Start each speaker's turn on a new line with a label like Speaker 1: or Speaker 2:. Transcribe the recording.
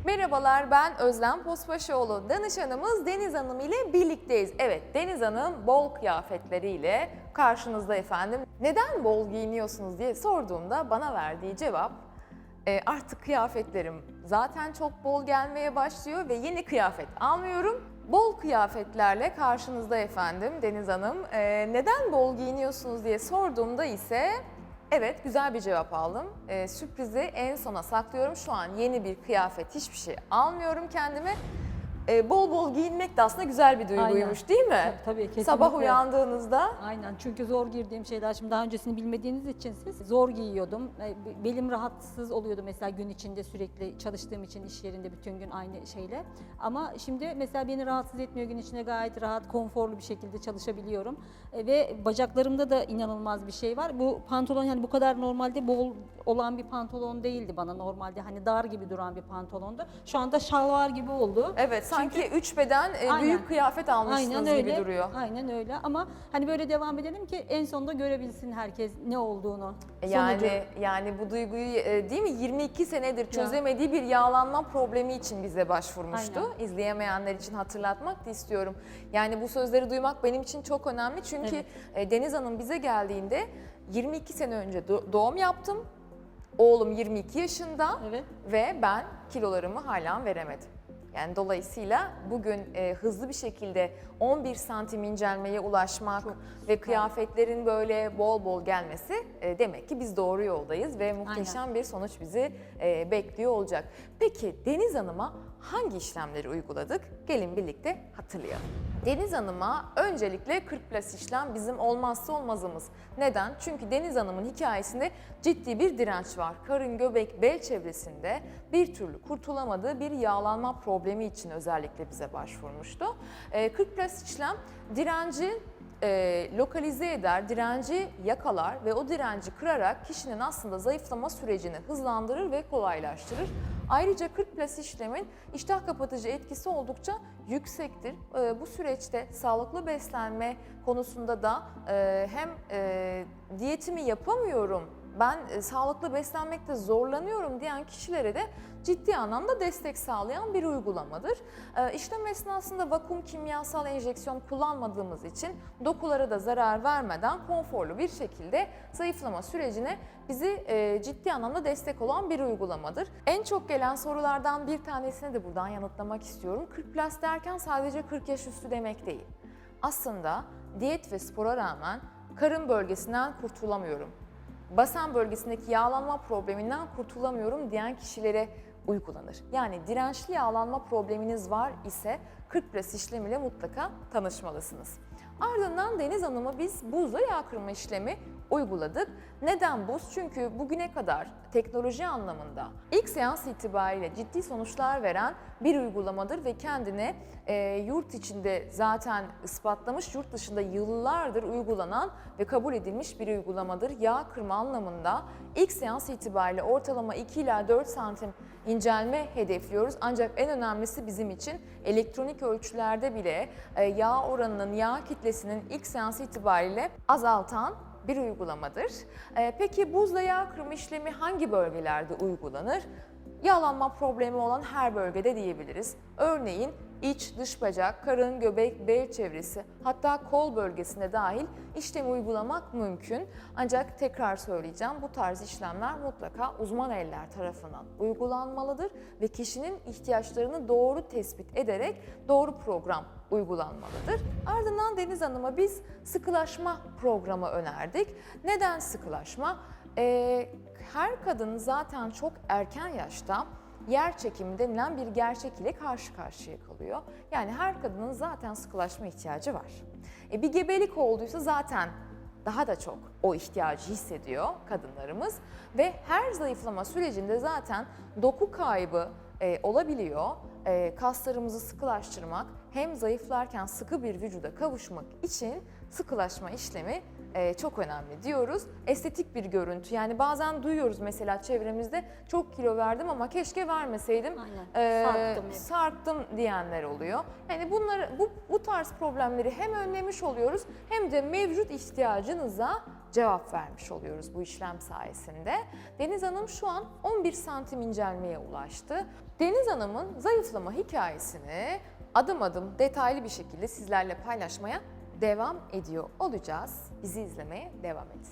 Speaker 1: Merhabalar, ben Özlem Posbaşoğlu. Danışanımız Deniz Hanım ile birlikteyiz. Evet, Deniz Hanım bol kıyafetleriyle karşınızda efendim. Neden bol giyiniyorsunuz diye sorduğumda bana verdiği cevap, artık kıyafetlerim zaten çok bol gelmeye başlıyor ve yeni kıyafet almıyorum. Bol kıyafetlerle karşınızda efendim Deniz Hanım. Neden bol giyiniyorsunuz diye sorduğumda ise evet, güzel bir cevap aldım. Sürprizi en sona saklıyorum. Şu an yeni bir kıyafet, hiçbir şey almıyorum kendime. Bol bol giyinmek de aslında güzel bir duyguymuş, değil mi?
Speaker 2: Tabii, kesinlikle.
Speaker 1: Sabah uyandığınızda.
Speaker 2: Aynen, çünkü zor girdiğim şeyler, şimdi daha öncesini bilmediğiniz için siz zor giyiyordum. Belim rahatsız oluyordu mesela gün içinde, sürekli çalıştığım için iş yerinde bütün gün aynı şeyle. Ama şimdi mesela beni rahatsız etmiyor, gün içinde gayet rahat, konforlu bir şekilde çalışabiliyorum. Ve bacaklarımda da inanılmaz bir şey var. Bu pantolon yani bu kadar normalde bol olan bir pantolon değildi bana, normalde hani dar gibi duran bir pantolondu. Şu anda şalvar gibi oldu.
Speaker 1: Evet, sanki 3 beden büyük kıyafet almışsınız gibi duruyor.
Speaker 2: Aynen öyle, ama hani böyle devam edelim ki en sonunda görebilsin herkes ne olduğunu.
Speaker 1: Yani bu duyguyu değil mi 22 senedir çözemediği bir yağlanma problemi için bize başvurmuştu.
Speaker 2: Aynen.
Speaker 1: İzleyemeyenler için hatırlatmak da istiyorum. Yani bu sözleri duymak benim için çok önemli çünkü Deniz Hanım bize geldiğinde 22 sene önce doğum yaptım. Oğlum 22 yaşında ve ben kilolarımı hala veremedim. Yani dolayısıyla bugün hızlı bir şekilde 11 santim incelmeye ulaşmak ve kıyafetlerin böyle bol bol gelmesi demek ki biz doğru yoldayız ve muhteşem bir sonuç bizi bekliyor olacak. Peki Deniz Hanım'a hangi işlemleri uyguladık? Gelin birlikte hatırlayalım. Deniz Hanım'a öncelikle 40 plus işlem bizim olmazsa olmazımız. Neden? Çünkü Deniz Hanım'ın hikayesinde ciddi bir direnç var. Karın, göbek, bel çevresinde bir türlü kurtulamadığı bir yağlanma problemi için özellikle bize başvurmuştu. 40 plus işlem direnci lokalize eder, direnci yakalar ve o direnci kırarak kişinin aslında zayıflama sürecini hızlandırır ve kolaylaştırır. Ayrıca 40 plus işlemin iştah kapatıcı etkisi oldukça yüksektir. Bu süreçte sağlıklı beslenme konusunda da hem diyetimi yapamıyorum, ben sağlıklı beslenmekte zorlanıyorum diyen kişilere de ciddi anlamda destek sağlayan bir uygulamadır. İşlem esnasında vakum kimyasal enjeksiyon kullanmadığımız için dokulara da zarar vermeden konforlu bir şekilde zayıflama sürecine bizi ciddi anlamda destek olan bir uygulamadır. En çok gelen sorulardan bir tanesini de buradan yanıtlamak istiyorum. 40 plus derken sadece 40 yaş üstü demek değil. Aslında diyet ve spora rağmen karın bölgesinden kurtulamıyorum, basen bölgesindeki yağlanma probleminden kurtulamıyorum diyen kişilere uygulanır. Yani dirençli yağlanma probleminiz var ise 40 plus işlemiyle mutlaka tanışmalısınız. Ardından Deniz Hanım'a biz buzla yağ kırma işlemi uyguladık. Neden buz? Çünkü bugüne kadar teknoloji anlamında ilk seans itibariyle ciddi sonuçlar veren bir uygulamadır ve kendine yurt içinde zaten ispatlamış, yurt dışında yıllardır uygulanan ve kabul edilmiş bir uygulamadır. Yağ kırma anlamında ilk seans itibariyle ortalama 2 ila 4 santim incelme hedefliyoruz. Ancak en önemlisi bizim için elektronik ölçülerde bile yağ oranının, yağ kitlesinin ilk seans itibariyle azaltan bir uygulamadır. Peki buzla yağ kırma işlemi hangi bölgelerde uygulanır? Yağlanma problemi olan her bölgede diyebiliriz. Örneğin iç, dış bacak, karın, göbek, bel çevresi, hatta kol bölgesine dahil işlemi uygulamak mümkün. Ancak tekrar söyleyeceğim, bu tarz işlemler mutlaka uzman eller tarafından uygulanmalıdır ve kişinin ihtiyaçlarını doğru tespit ederek doğru program uygulanmalıdır. Ardından Deniz Hanım'a biz sıkılaşma programı önerdik. Neden sıkılaşma? Her kadın zaten çok erken yaşta yer çekimi denilen bir gerçek ile karşı karşıya kalıyor. Yani her kadının zaten sıkılaşma ihtiyacı var. Bir gebelik olduysa zaten daha da çok o ihtiyacı hissediyor kadınlarımız ve her zayıflama sürecinde zaten doku kaybı olabiliyor. Kaslarımızı sıkılaştırmak hem zayıflarken sıkı bir vücuda kavuşmak için sıkılaşma işlemi çok önemli diyoruz. Estetik bir görüntü. Yani bazen duyuyoruz mesela çevremizde çok kilo verdim ama keşke vermeseydim.
Speaker 2: Aynen. Sarktım hep.
Speaker 1: Sarktım diyenler oluyor. Yani bu tarz problemleri hem önlemiş oluyoruz hem de mevcut ihtiyacınıza cevap vermiş oluyoruz bu işlem sayesinde. Deniz Hanım şu an 11 santim incelmeye ulaştı. Deniz Hanım'ın zayıflama hikayesini adım adım detaylı bir şekilde sizlerle paylaşmaya devam ediyor olacağız. Bizi izlemeye devam edin.